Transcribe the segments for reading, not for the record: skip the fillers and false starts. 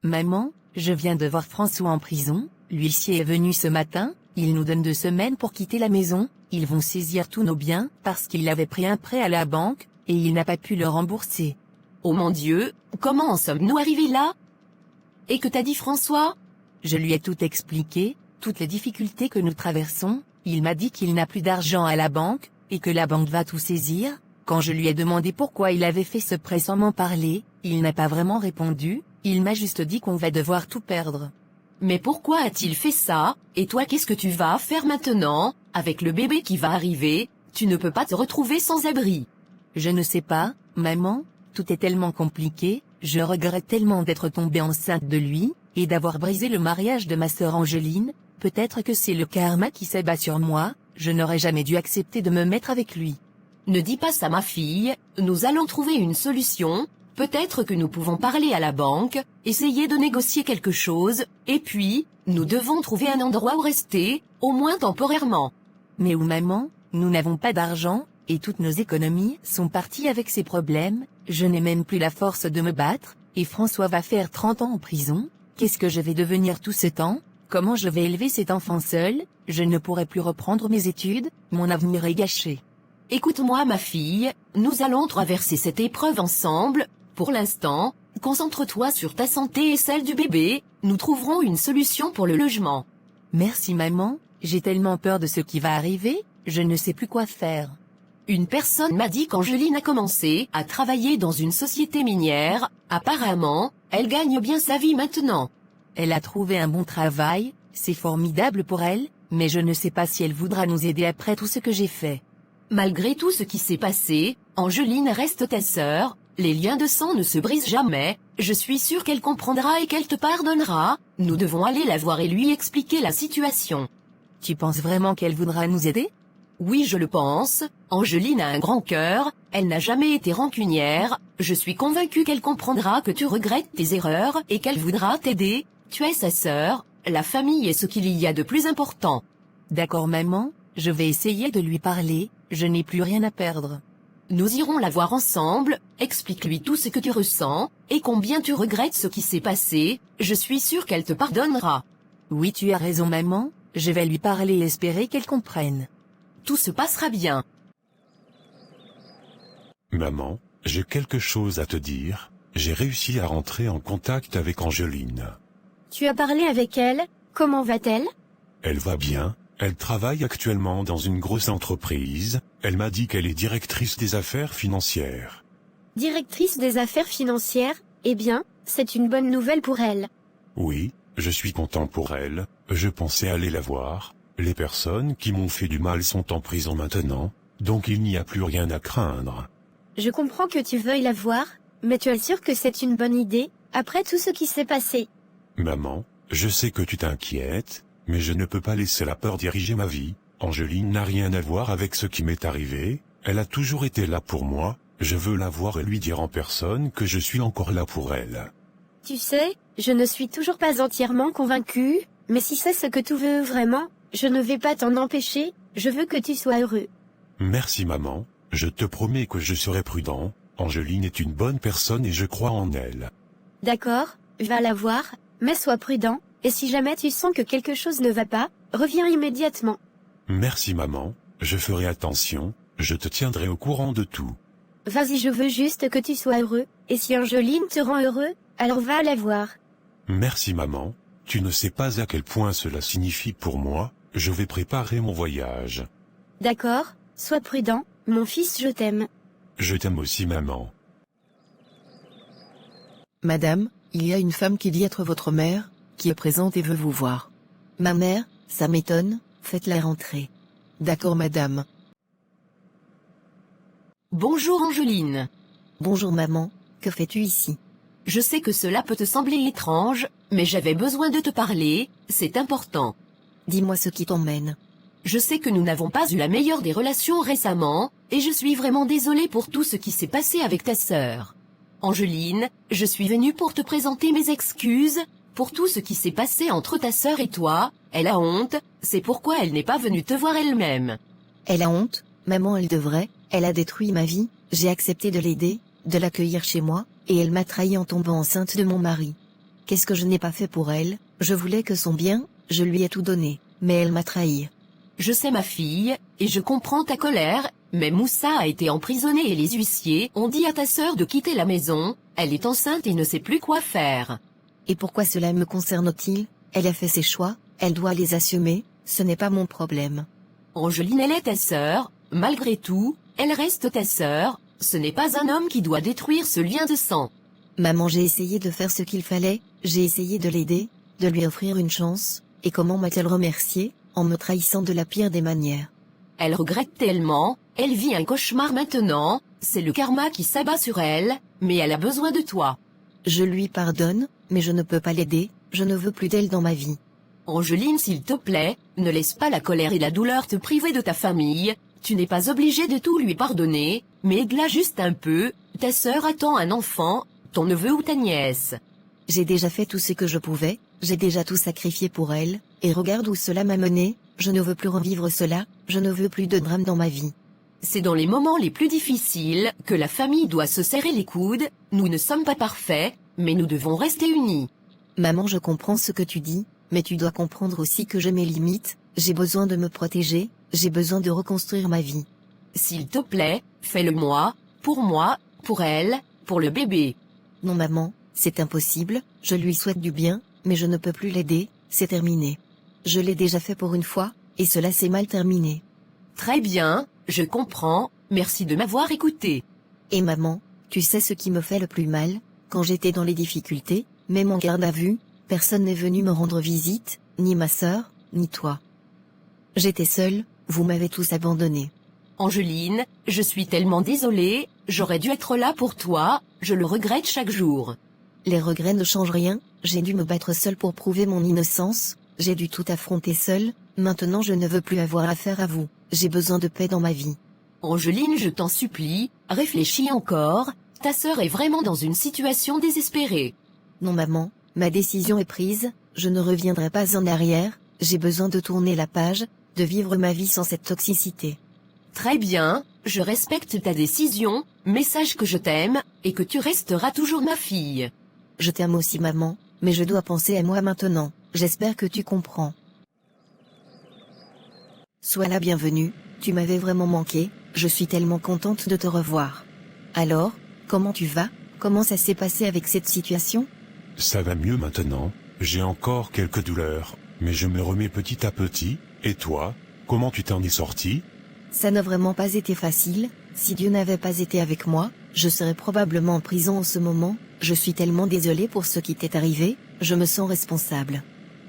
Maman, je viens de voir François en prison, l'huissier est venu ce matin, il nous donne 2 semaines pour quitter la maison, ils vont saisir tous nos biens parce qu'il avait pris un prêt à la banque, et il n'a pas pu le rembourser. Oh mon Dieu, comment en sommes-nous arrivés là? Et que t'a dit François? Je lui ai tout expliqué, toutes les difficultés que nous traversons, il m'a dit qu'il n'a plus d'argent à la banque, et que la banque va tout saisir. Quand je lui ai demandé pourquoi il avait fait ce prêt sans m'en parler, il n'a pas vraiment répondu, il m'a juste dit qu'on va devoir tout perdre. Mais pourquoi a-t-il fait ça? Et toi, qu'est-ce que tu vas faire maintenant? Avec le bébé qui va arriver, tu ne peux pas te retrouver sans abri. Je ne sais pas, maman, tout est tellement compliqué, je regrette tellement d'être tombée enceinte de lui, et d'avoir brisé le mariage de ma sœur Angeline, peut-être que c'est le karma qui s'abat sur moi, je n'aurais jamais dû accepter de me mettre avec lui. Ne dis pas ça ma fille, nous allons trouver une solution, peut-être que nous pouvons parler à la banque, essayer de négocier quelque chose, et puis, nous devons trouver un endroit où rester, au moins temporairement. Mais où maman, nous n'avons pas d'argent, et toutes nos économies sont parties avec ces problèmes, je n'ai même plus la force de me battre, et François va faire 30 ans en prison, qu'est-ce que je vais devenir tout ce temps? Comment je vais élever cet enfant seul? Je ne pourrai plus reprendre mes études, mon avenir est gâché. Écoute-moi ma fille, nous allons traverser cette épreuve ensemble, pour l'instant, concentre-toi sur ta santé et celle du bébé, nous trouverons une solution pour le logement. Merci maman, j'ai tellement peur de ce qui va arriver, je ne sais plus quoi faire. Une personne m'a dit qu'Angeline a commencé à travailler dans une société minière, apparemment, elle gagne bien sa vie maintenant. Elle a trouvé un bon travail, c'est formidable pour elle, mais je ne sais pas si elle voudra nous aider après tout ce que j'ai fait. Malgré tout ce qui s'est passé, Angeline reste ta sœur, les liens de sang ne se brisent jamais, je suis sûre qu'elle comprendra et qu'elle te pardonnera, nous devons aller la voir et lui expliquer la situation. Tu penses vraiment qu'elle voudra nous aider? Oui, je le pense, Angeline a un grand cœur, elle n'a jamais été rancunière, je suis convaincue qu'elle comprendra que tu regrettes tes erreurs et qu'elle voudra t'aider, tu es sa sœur, la famille est ce qu'il y a de plus important. D'accord maman, je vais essayer de lui parler, je n'ai plus rien à perdre. Nous irons la voir ensemble, explique-lui tout ce que tu ressens, et combien tu regrettes ce qui s'est passé, je suis sûre qu'elle te pardonnera. Oui tu as raison maman, je vais lui parler et espérer qu'elle comprenne. Tout se passera bien. Maman, j'ai quelque chose à te dire, j'ai réussi à rentrer en contact avec Angeline. Tu as parlé avec elle? Comment va-t-elle? Elle va bien, elle travaille actuellement dans une grosse entreprise, elle m'a dit qu'elle est directrice des affaires financières. Directrice des affaires financières? Eh bien, c'est une bonne nouvelle pour elle. Oui, je suis content pour elle, je pensais aller la voir. Les personnes qui m'ont fait du mal sont en prison maintenant, donc il n'y a plus rien à craindre. Je comprends que tu veuilles la voir, mais tu es sûr que c'est une bonne idée, après tout ce qui s'est passé? Maman, je sais que tu t'inquiètes, mais je ne peux pas laisser la peur diriger ma vie. Angeline n'a rien à voir avec ce qui m'est arrivé, elle a toujours été là pour moi, je veux la voir et lui dire en personne que je suis encore là pour elle. Tu sais, je ne suis toujours pas entièrement convaincue, mais si c'est ce que tu veux vraiment, je ne vais pas t'en empêcher, je veux que tu sois heureux. Merci maman, je te promets que je serai prudent, Angeline est une bonne personne et je crois en elle. D'accord, va la voir, mais sois prudent, et si jamais tu sens que quelque chose ne va pas, reviens immédiatement. Merci maman, je ferai attention, je te tiendrai au courant de tout. Vas-y, je veux juste que tu sois heureux, et si Angeline te rend heureux, alors va la voir. Merci maman, tu ne sais pas à quel point cela signifie pour moi, je vais préparer mon voyage. D'accord, sois prudent, mon fils, je t'aime. Je t'aime aussi maman. Madame, il y a une femme qui dit être votre mère, qui est présente et veut vous voir. Ma mère, ça m'étonne, faites-la rentrer. D'accord madame. Bonjour Angeline. Bonjour maman, que fais-tu ici? Je sais que cela peut te sembler étrange, mais j'avais besoin de te parler, c'est important. Dis-moi ce qui t'emmène. Je sais que nous n'avons pas eu la meilleure des relations récemment, et je suis vraiment désolée pour tout ce qui s'est passé avec ta sœur. Angeline, je suis venue pour te présenter mes excuses, pour tout ce qui s'est passé entre ta sœur et toi, elle a honte, c'est pourquoi elle n'est pas venue te voir elle-même. Elle a honte, maman elle devrait, elle a détruit ma vie, j'ai accepté de l'aider, de l'accueillir chez moi, et elle m'a trahi en tombant enceinte de mon mari. Qu'est-ce que je n'ai pas fait pour elle? Je voulais que son bien, je lui ai tout donné, mais elle m'a trahi. Je sais ma fille, et je comprends ta colère, mais Moussa a été emprisonné et les huissiers ont dit à ta sœur de quitter la maison, elle est enceinte et ne sait plus quoi faire. Et pourquoi cela me concerne-t-il? Elle a fait ses choix, elle doit les assumer, ce n'est pas mon problème. Angeline, elle est ta sœur, malgré tout, elle reste ta sœur, ce n'est pas un homme qui doit détruire ce lien de sang. Maman, j'ai essayé de faire ce qu'il fallait, j'ai essayé de l'aider, de lui offrir une chance, et comment m'a-t-elle remercié? En me trahissant de la pire des manières. Elle regrette tellement, elle vit un cauchemar maintenant, c'est le karma qui s'abat sur elle, mais elle a besoin de toi. Je lui pardonne, mais je ne peux pas l'aider, je ne veux plus d'elle dans ma vie. Angeline, s'il te plaît, ne laisse pas la colère et la douleur te priver de ta famille, tu n'es pas obligé de tout lui pardonner, mais aide-la juste un peu, ta sœur attend un enfant, ton neveu ou ta nièce. J'ai déjà fait tout ce que je pouvais, j'ai déjà tout sacrifié pour elle, et regarde où cela m'a mené, je ne veux plus revivre cela, je ne veux plus de drame dans ma vie. C'est dans les moments les plus difficiles que la famille doit se serrer les coudes, nous ne sommes pas parfaits, mais nous devons rester unis. Maman, je comprends ce que tu dis, mais tu dois comprendre aussi que j'ai mes limites, j'ai besoin de me protéger, j'ai besoin de reconstruire ma vie. S'il te plaît, fais-le-moi, pour elle, pour le bébé. Non maman, c'est impossible, je lui souhaite du bien, mais je ne peux plus l'aider, c'est terminé. Je l'ai déjà fait pour une fois, et cela s'est mal terminé. Très bien, je comprends, merci de m'avoir écouté. Et maman, tu sais ce qui me fait le plus mal? Quand j'étais dans les difficultés, même en garde à vue, personne n'est venu me rendre visite, ni ma sœur, ni toi. J'étais seule, vous m'avez tous abandonné. Angeline, je suis tellement désolée, j'aurais dû être là pour toi, je le regrette chaque jour. Les regrets ne changent rien, j'ai dû me battre seule pour prouver mon innocence, j'ai dû tout affronter seule, maintenant je ne veux plus avoir affaire à vous, j'ai besoin de paix dans ma vie. Angeline, je t'en supplie, réfléchis encore, ta sœur est vraiment dans une situation désespérée. Non maman, ma décision est prise, je ne reviendrai pas en arrière, j'ai besoin de tourner la page, de vivre ma vie sans cette toxicité. Très bien, je respecte ta décision, mais sache que je t'aime, et que tu resteras toujours ma fille. Je t'aime aussi maman, mais je dois penser à moi maintenant, j'espère que tu comprends. Sois la bienvenue, tu m'avais vraiment manqué, je suis tellement contente de te revoir. Alors, comment tu vas? Comment ça s'est passé avec cette situation? Ça va mieux maintenant, j'ai encore quelques douleurs, mais je me remets petit à petit, et toi, comment tu t'en es sorti? Ça n'a vraiment pas été facile, si Dieu n'avait pas été avec moi, je serais probablement en prison en ce moment, je suis tellement désolée pour ce qui t'est arrivé, je me sens responsable.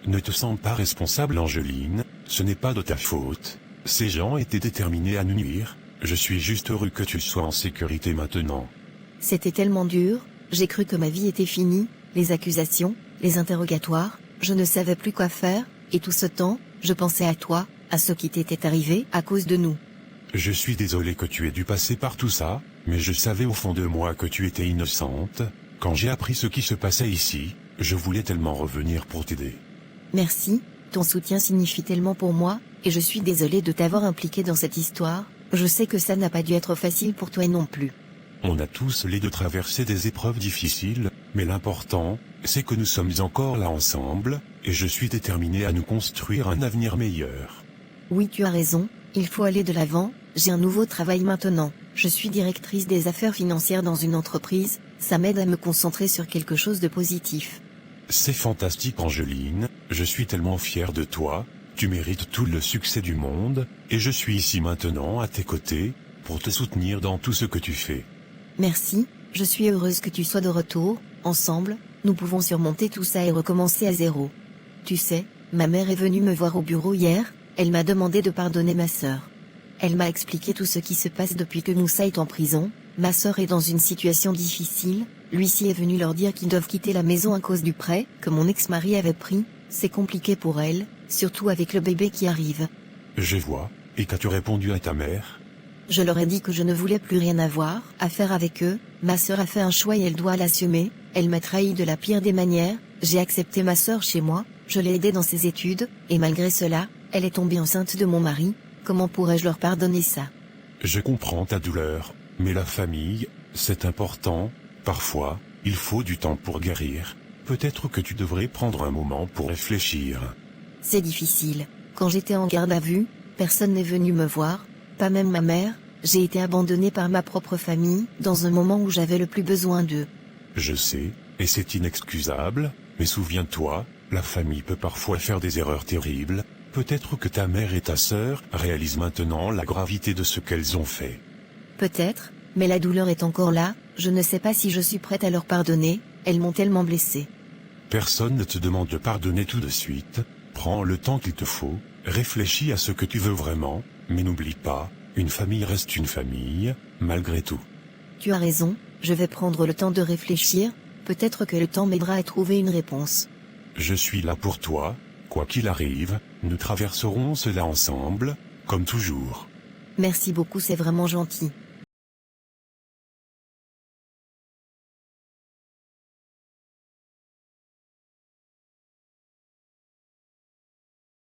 Ne te sens pas responsable, Angeline, ce n'est pas de ta faute. Ces gens étaient déterminés à nous nuire, je suis juste heureux que tu sois en sécurité maintenant. C'était tellement dur, j'ai cru que ma vie était finie, les accusations, les interrogatoires, je ne savais plus quoi faire, et tout ce temps, je pensais à toi, à ce qui t'était arrivé à cause de nous. Je suis désolé que tu aies dû passer par tout ça, mais je savais au fond de moi que tu étais innocente. Quand j'ai appris ce qui se passait ici, je voulais tellement revenir pour t'aider. Merci, ton soutien signifie tellement pour moi, et je suis désolée de t'avoir impliqué dans cette histoire, je sais que ça n'a pas dû être facile pour toi non plus. On a tous les deux traversé des épreuves difficiles, mais l'important, c'est que nous sommes encore là ensemble, et je suis déterminé à nous construire un avenir meilleur. Oui, tu as raison, il faut aller de l'avant, j'ai un nouveau travail maintenant, je suis directrice des affaires financières dans une entreprise, ça m'aide à me concentrer sur quelque chose de positif. C'est fantastique, Angeline, je suis tellement fier de toi, tu mérites tout le succès du monde, et je suis ici maintenant à tes côtés, pour te soutenir dans tout ce que tu fais. Merci, je suis heureuse que tu sois de retour, ensemble, nous pouvons surmonter tout ça et recommencer à zéro. Tu sais, ma mère est venue me voir au bureau hier, elle m'a demandé de pardonner ma sœur. Elle m'a expliqué tout ce qui se passe depuis que Moussa est en prison, ma sœur est dans une situation difficile, l'huissier est venu leur dire qu'ils doivent quitter la maison à cause du prêt que mon ex-mari avait pris, c'est compliqué pour elle, surtout avec le bébé qui arrive. Je vois, et qu'as-tu répondu à ta mère? Je leur ai dit que je ne voulais plus rien avoir à faire avec eux, ma sœur a fait un choix et elle doit l'assumer, elle m'a trahi de la pire des manières, j'ai accepté ma sœur chez moi, je l'ai aidée dans ses études, et malgré cela, elle est tombée enceinte de mon mari, comment pourrais-je leur pardonner ça? Je comprends ta douleur, mais la famille, c'est important, parfois, il faut du temps pour guérir. Peut-être que tu devrais prendre un moment pour réfléchir. C'est difficile. Quand j'étais en garde à vue, personne n'est venu me voir, pas même ma mère. J'ai été abandonnée par ma propre famille, dans un moment où j'avais le plus besoin d'eux. Je sais, et c'est inexcusable, mais souviens-toi, la famille peut parfois faire des erreurs terribles. Peut-être que ta mère et ta sœur réalisent maintenant la gravité de ce qu'elles ont fait. Peut-être, mais la douleur est encore là, je ne sais pas si je suis prête à leur pardonner, elles m'ont tellement blessée. Personne ne te demande de pardonner tout de suite, prends le temps qu'il te faut, réfléchis à ce que tu veux vraiment, mais n'oublie pas, une famille reste une famille, malgré tout. Tu as raison, je vais prendre le temps de réfléchir, peut-être que le temps m'aidera à trouver une réponse. Je suis là pour toi, quoi qu'il arrive, nous traverserons cela ensemble, comme toujours. Merci beaucoup, c'est vraiment gentil.